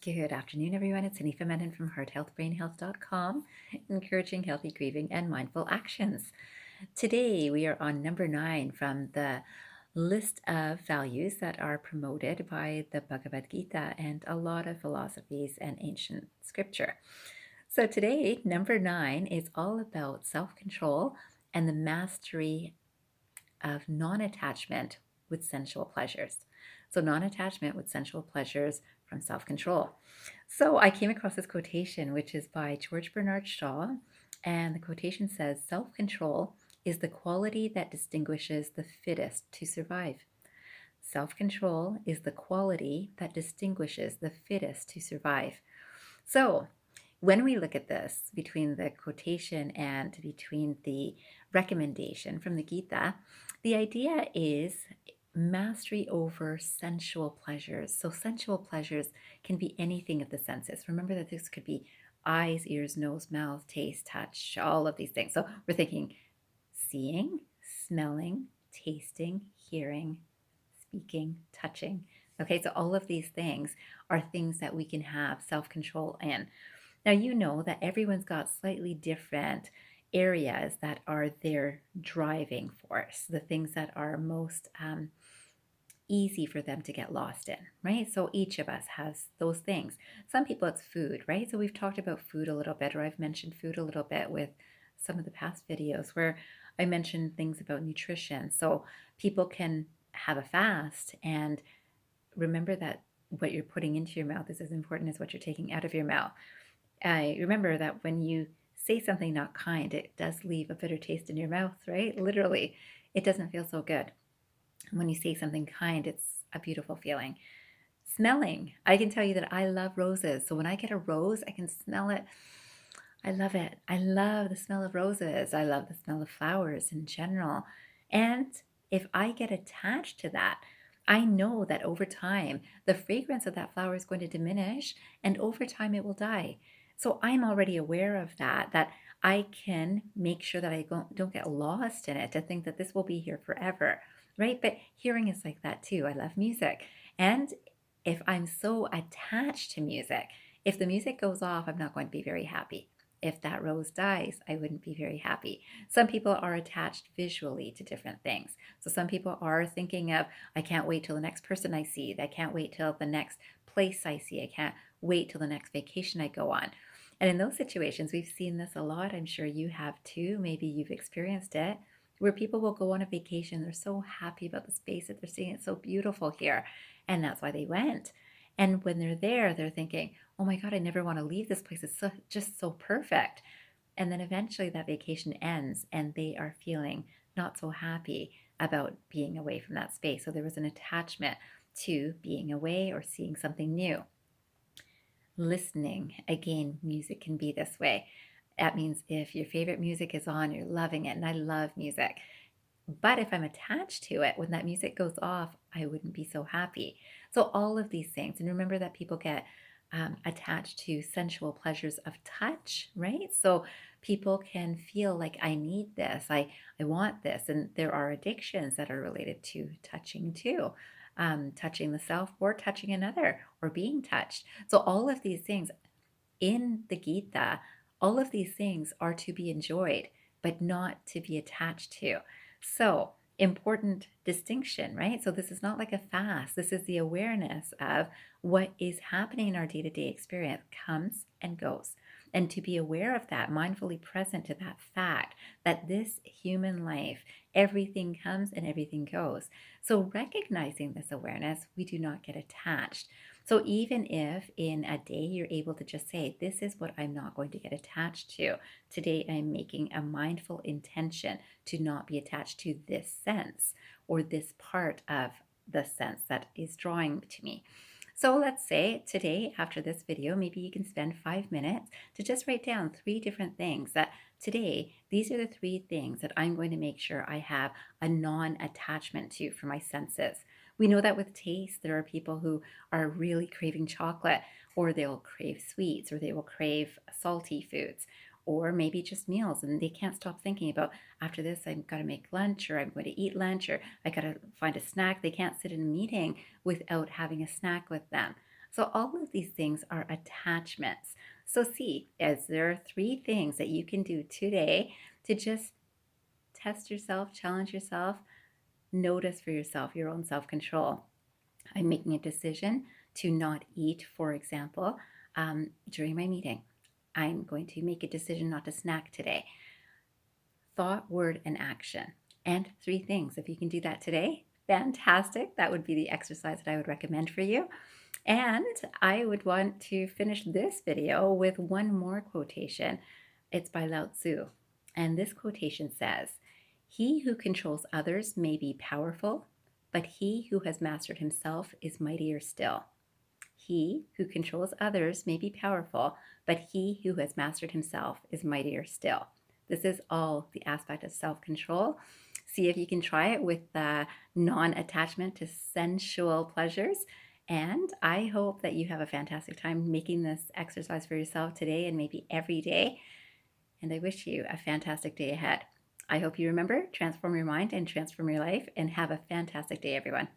Good afternoon, everyone. It's Hanifa Menon from hearthealthbrainhealth.com, encouraging healthy grieving and mindful actions. Today, we are on number 9 from the list of values that are promoted by the Bhagavad Gita and a lot of philosophies and ancient scripture. So, today, number 9 is all about self control and the mastery of non attachment with sensual pleasures. So, non attachment with sensual pleasures from self control. So, I came across this quotation, which is by George Bernard Shaw. And the quotation says, self control is the quality that distinguishes the fittest to survive. Self control is the quality that distinguishes the fittest to survive. So, when we look at this between the quotation and between the recommendation from the Gita, the idea is mastery over sensual pleasures. So, sensual pleasures can be anything of the senses. Remember that this could be eyes, ears, nose, mouth, taste, touch, all of these things. So, we're thinking seeing, smelling, tasting, hearing, speaking, touching. Okay, so all of these things are things that we can have self control in. Now, you know that everyone's got slightly different areas that are their driving force, the things that are most easy for them to get lost in, right? So each of us has those things. Some people it's food, right? So we've talked about food a little bit, or I've mentioned food a little bit with some of the past videos where I mentioned things about nutrition. So people can have a fast and remember that what you're putting into your mouth is as important as what you're taking out of your mouth. I remember that when you say something not kind, it does leave a bitter taste in your mouth, right? Literally, it doesn't feel so good. When you say something kind, it's a beautiful feeling. Smelling, I can tell you that I love roses. So when I get a rose, I can smell it. I love it. I love the smell of roses. I love the smell of flowers in general. And if I get attached to that, I know that over time, the fragrance of that flower is going to diminish and over time it will die. So I'm already aware of that I can make sure that I don't get lost in it to think that this will be here forever, right? But hearing is like that too. I love music. And if I'm so attached to music, if the music goes off, I'm not going to be very happy. If that rose dies, I wouldn't be very happy. Some people are attached visually to different things. So some people are thinking of, I can't wait till the next person I see. I can't wait till the next place I see. I can't wait till the next vacation I go on. And in those situations, we've seen this a lot. I'm sure you have too. Maybe you've experienced it, where people will go on a vacation. They're so happy about the space that they're seeing. It's so beautiful here. And that's why they went. And when they're there, they're thinking, oh my God, I never want to leave this place. It's just so perfect. And then eventually that vacation ends and they are feeling not so happy about being away from that space. So there was an attachment to being away or seeing something new. Listening, again, music can be this way. That means if your favorite music is on, you're loving it. And I love music. But if I'm attached to it, when that music goes off, I wouldn't be so happy. So, all of these things, and remember that people get attached to sensual pleasures of touch, right? So, people can feel like, I need this, I want this. And there are addictions that are related to touching too, touching the self or touching another or being touched. So, all of these things in the Gita, all of these things are to be enjoyed, but not to be attached to. So, important distinction, right? So, this is not like a fast. This is the awareness of what is happening in our day to day experience comes and goes. And to be aware of that, mindfully present to that fact that this human life, everything comes and everything goes. So, recognizing this awareness, we do not get attached. So even if in a day you're able to just say, this is what I'm not going to get attached to. Today I'm making a mindful intention to not be attached to this sense or this part of the sense that is drawing to me. So let's say today, after this video, maybe you can spend 5 minutes to just write down 3 different things that today, these are the 3 things that I'm going to make sure I have a non-attachment to for my senses. We know that with taste, there are people who are really craving chocolate, or they'll crave sweets, or they will crave salty foods, or maybe just meals, and they can't stop thinking about, after this, I've got to make lunch, or I'm going to eat lunch, or I got to find a snack. They can't sit in a meeting without having a snack with them. So all of these things are attachments. So see, as there are 3 things that you can do today to just test yourself, challenge yourself, notice for yourself your own self-control. I'm making a decision to not eat, for example, during my meeting. I'm going to make a decision not to snack today. Thought, word, and action. And 3 things. If you can do that today, fantastic. That would be the exercise that I would recommend for you. And I would want to finish this video with one more quotation. It's by Lao Tzu. And this quotation says, "He who controls others may be powerful, but he who has mastered himself is mightier still." He who controls others may be powerful, but he who has mastered himself is mightier still. This is all the aspect of self-control. See if you can try it with non-attachment to sensual pleasures. And I hope that you have a fantastic time making this exercise for yourself today and maybe every day. And I wish you a fantastic day ahead. I hope you remember, transform your mind and transform your life, and have a fantastic day, everyone.